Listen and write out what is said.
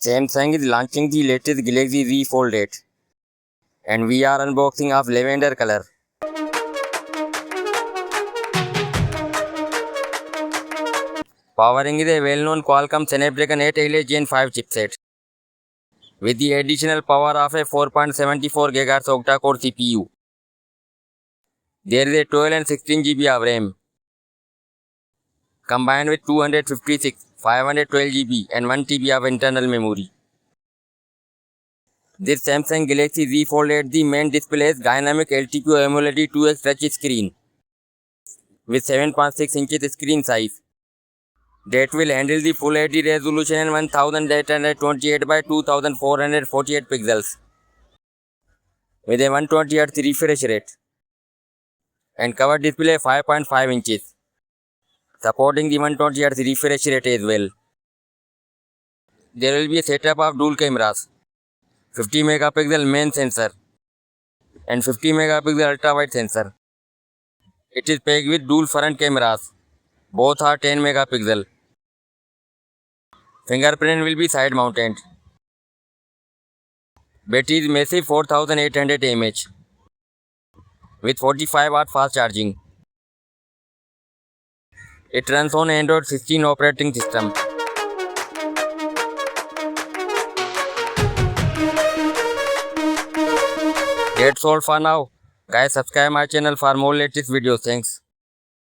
Samsung is launching the latest Galaxy Z Fold 8 and we are unboxing of lavender color. Powering is a well-known Qualcomm Snapdragon 8 Gen 5 chipset with the additional power of a 4.74 GHz Octa Core CPU. There is a 12 and 16 GB of RAM combined with 256, 512 GB and 1 TB of internal memory. This Samsung Galaxy Z Fold 8, the main display is Dynamic LTPO AMOLED 2X touch screen with 7.6 inches screen size that will handle the Full HD resolution and 1828 by 2448 pixels with a 120Hz refresh rate and cover display 5.5 inches supporting the 120Hz refresh rate as well. There will be a setup of dual cameras, 50 megapixel main sensor and 50 megapixel ultra wide sensor. It is packed with dual front cameras, both are 10 megapixel. Fingerprint will be side mounted. Battery is massive 4800 mAh with 45 watt fast charging. It runs on Android 16 operating system. That's all for now. Guys, subscribe my channel for more latest videos. Thanks.